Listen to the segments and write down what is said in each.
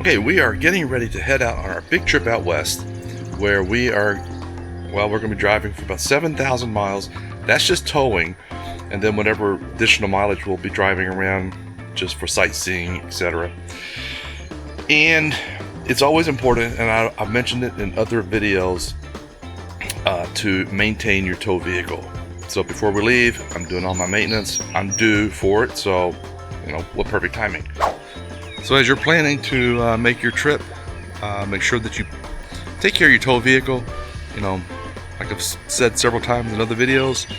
Okay, we are getting ready to head out on our big trip out west, where we're going to be driving for about 7,000 miles. That's just towing, and then whatever additional mileage we'll be driving around just for sightseeing, etc. And it's always important, and I've mentioned it in other videos, to maintain your tow vehicle. So before we leave, I'm doing all my maintenance. I'm due for it, so what perfect timing. So as you're planning to make your trip, make sure that you take care of your tow vehicle. Like I've said several times in other videos,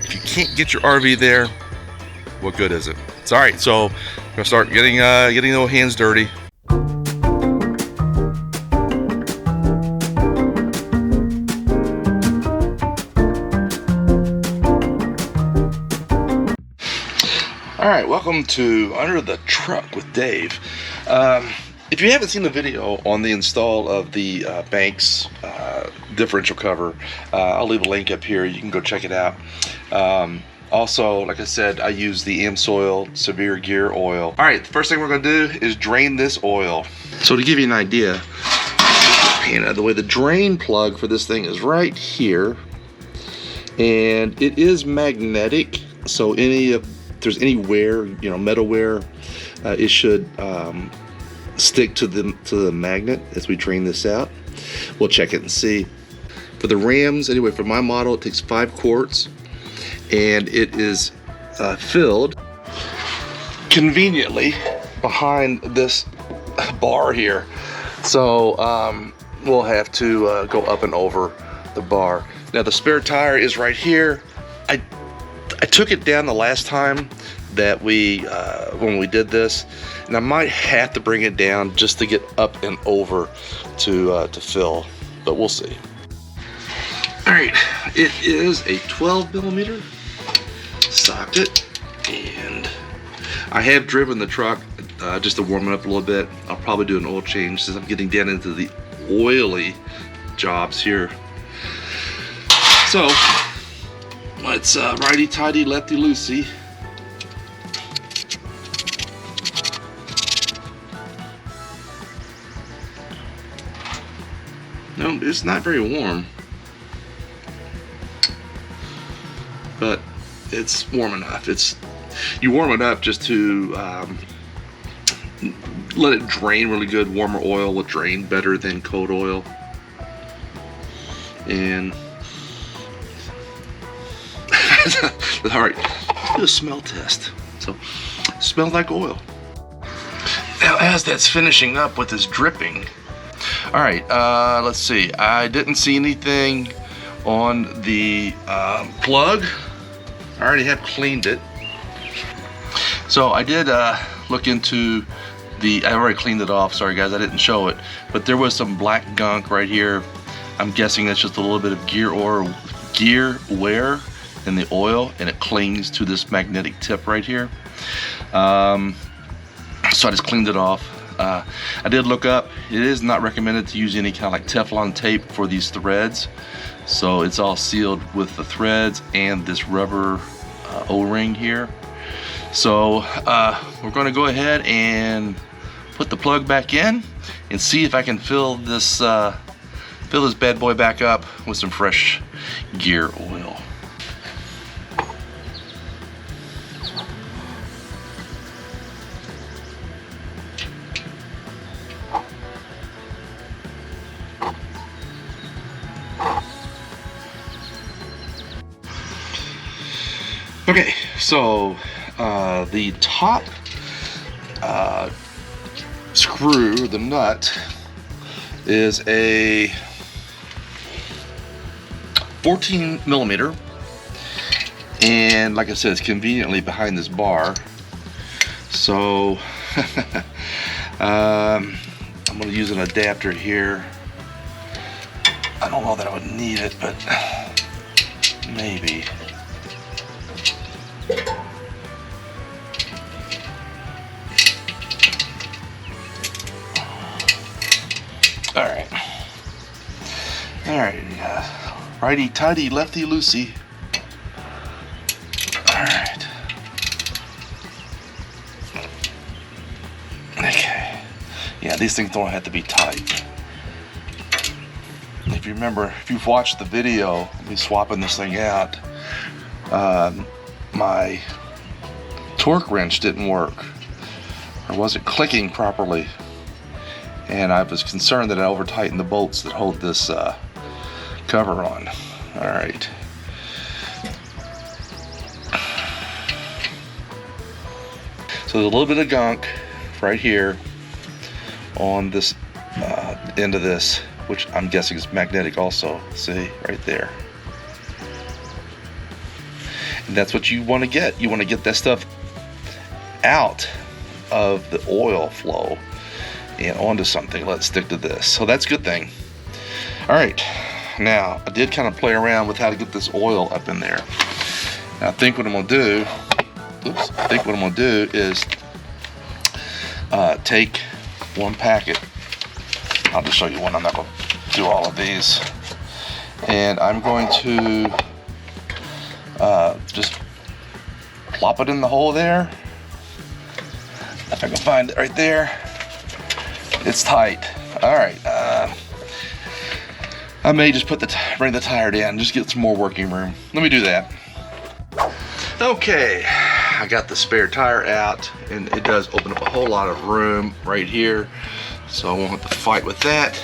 if you can't get your RV there, what good is it? It's all right. So I'm gonna start getting the old hands dirty. All right, welcome to Under the Truck with Dave. If you haven't seen the video on the install of the Banks differential cover, I'll leave a link up here. You can go check it out. Also, like I said, I use the AMSOIL Severe Gear oil. All right, the first thing we're going to do is drain this oil. So to give you an idea, the way the drain plug for this thing is right here, and it is magnetic. So if there's any wear, metal wear, it should stick to the magnet as we drain this out. We'll check it and see. For the Rams, anyway, for my model, it takes 5 quarts, and it is filled conveniently behind this bar here. So we'll have to go up and over the bar. Now the spare tire is right here. I took it down the last time that when we did this, and I might have to bring it down just to get up and over to fill, but we'll see. All right, it is a 12 millimeter socket, and I have driven the truck just to warm it up a little bit. I'll probably do an oil change since I'm getting down into the oily jobs here. So let's righty-tighty, lefty-loosey. No, it's not very warm, but it's warm enough. You warm it up just to let it drain really good. Warmer oil will drain better than cold oil. And all right, let's do a smell test. So, it smells like oil. Now, as that's finishing up with this dripping, all right, let's see. I didn't see anything on the plug. I already have cleaned it. So I did look into I already cleaned it off. Sorry guys, I didn't show it, but there was some black gunk right here. I'm guessing that's just a little bit of gear wear in the oil, and it clings to this magnetic tip right here. So I just cleaned it off. I did look up, it is not recommended to use any kind of like Teflon tape for these threads. So it's all sealed with the threads and this rubber O-ring here. So we're going to go ahead and put the plug back in and see if I can fill this bad boy back up with some fresh gear oil. Okay, so the top screw, the nut, is a 14 millimeter, and like I said, it's conveniently behind this bar. So I'm going to use an adapter here. I don't know that I would need it, but maybe. Alright, righty-tighty, lefty-loosey. Alright. Okay. Yeah, these things don't have to be tight. If you remember, if you've watched the video of me swapping this thing out, my torque wrench didn't work, or wasn't clicking properly, and I was concerned that I over tightened the bolts that hold this cover on. All right. So there's a little bit of gunk right here on this end of this, which I'm guessing is magnetic also. See, right there. And that's what you want to get. You want to get that stuff out of the oil flow and onto something. Let's stick to this. So that's a good thing. All right. Now, I did kind of play around with how to get this oil up in there. Now, I think what I'm going to do, is take one packet. I'll just show you one. I'm not going to do all of these. And I'm going to just plop it in the hole there. If I can find it right there. It's tight. All right. I may just bring the tire down, just get some more working room. Let me do that. Okay, I got the spare tire out, and it does open up a whole lot of room right here, so I won't have to fight with that.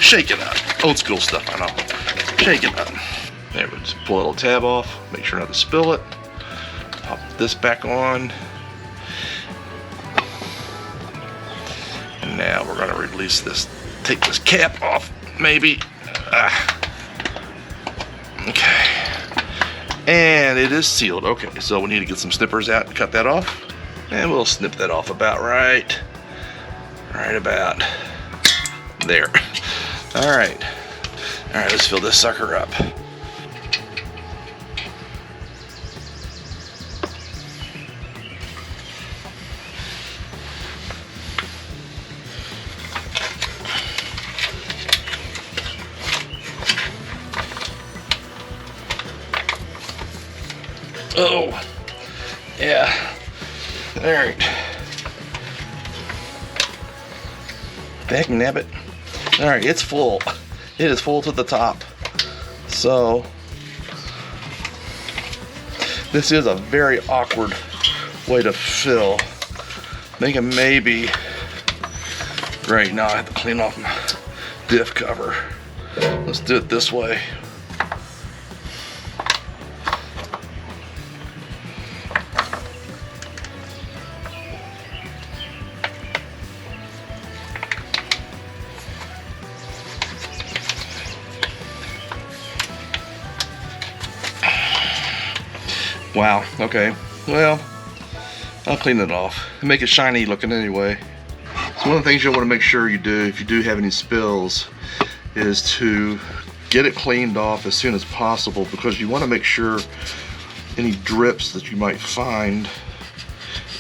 Shake it up. Old school stuff, I know. Shake it up. There, we just pull a little tab off, make sure not to spill it. Pop this back on. And now we're gonna release this, take this cap off, maybe. Okay. And it is sealed. Okay, so we need to get some snippers out and cut that off. And we'll snip that off about right about there. All right, let's fill this sucker up. Oh, yeah. All right. Back nabbit. All right, it's full. It is full to the top. So this is a very awkward way to fill. Thinking maybe. Great. Now I have to clean off my diff cover. Let's do it this way. Wow, okay, well, I'll clean it off and make it shiny looking anyway. So one of the things you'll want to make sure you do if you do have any spills is to get it cleaned off as soon as possible, because you want to make sure any drips that you might find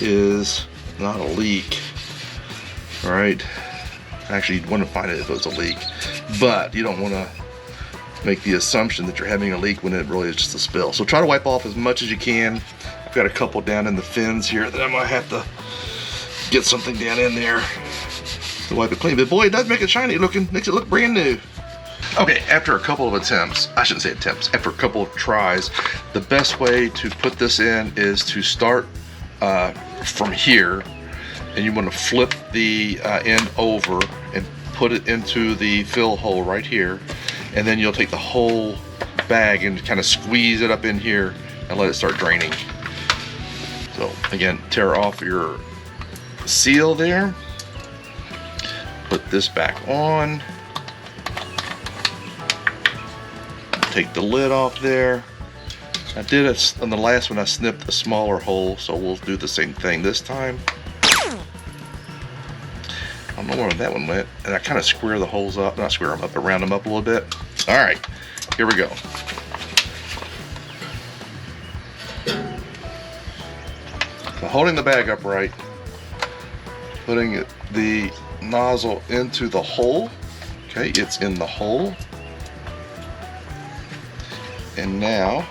is not a leak. All right, actually you'd want to find it if it was a leak, but you don't want to make the assumption that you're having a leak when it really is just a spill. So try to wipe off as much as you can. I've got a couple down in the fins here that I might have to get something down in there to wipe it clean. But boy, it does make it shiny looking, makes it look brand new. Okay, after a couple of attempts, I shouldn't say attempts, after a couple of tries, the best way to put this in is to start from here, and you want to flip the end over and put it into the fill hole right here. And then you'll take the whole bag and kind of squeeze it up in here and let it start draining. So again, tear off your seal there, put this back on, take the lid off there. I did it on the last one, I snipped a smaller hole, so we'll do the same thing this time. I don't know where that one went, and I kind of square the holes up, not square them up, but round them up a little bit. All right, here we go. So holding the bag upright, putting the nozzle into the hole. Okay, it's in the hole. And now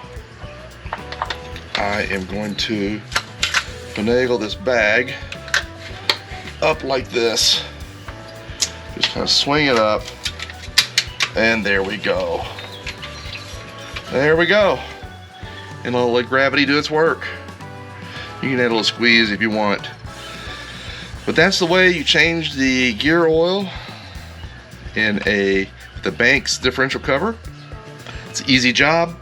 I am going to finagle this bag up like this. Just kind of swing it up, and there we go. There we go. And I'll let gravity do its work. You can add a little squeeze if you want. But that's the way you change the gear oil in the Banks differential cover. It's an easy job,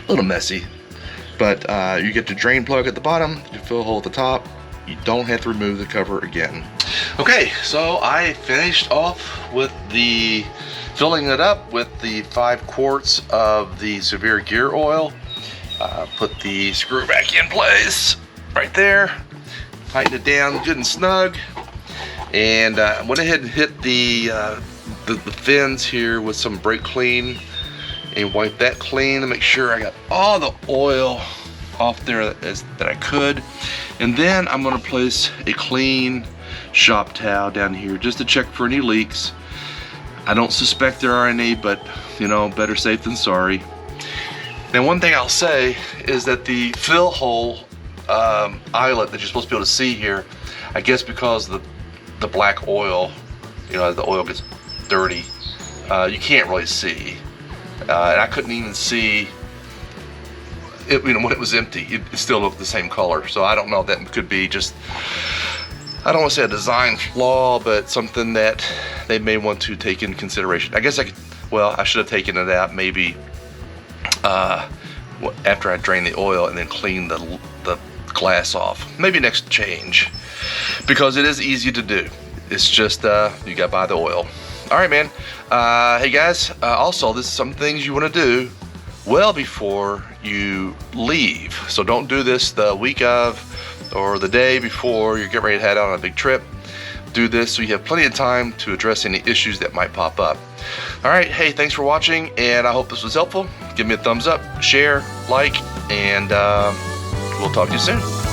a little messy, but you get the drain plug at the bottom, you fill a hole at the top. You don't have to remove the cover again. Okay, so I finished off with filling it up with the 5 quarts of the Severe Gear oil. Put the screw back in place right there. Tighten it down good and snug. And went ahead and hit the fins here with some brake clean and wipe that clean to make sure I got all the oil off there that I could. And then I'm going to place a clean shop towel down here just to check for any leaks. I don't suspect there are any, but you know, better safe than sorry. Now, one thing I'll say is that the fill hole eyelet that you're supposed to be able to see here, I guess because of the black oil, you know, as the oil gets dirty, you can't really see. And I couldn't even see it, you know, when it was empty. It still looked the same color. So I don't know if that could be just, I don't want to say a design flaw, but something that they may want to take into consideration. I guess I should have taken it out maybe after I drain the oil and then clean the glass off. Maybe next change, because it is easy to do. It's just you got to buy the oil. All right, man. Hey guys, also this is some things you want to do well before you leave. So don't do this the week of or the day before you're getting ready to head out on a big trip. Do this so you have plenty of time to address any issues that might pop up. All right, hey, thanks for watching, and I hope this was helpful. Give me a thumbs up, share, like, and we'll talk to you soon.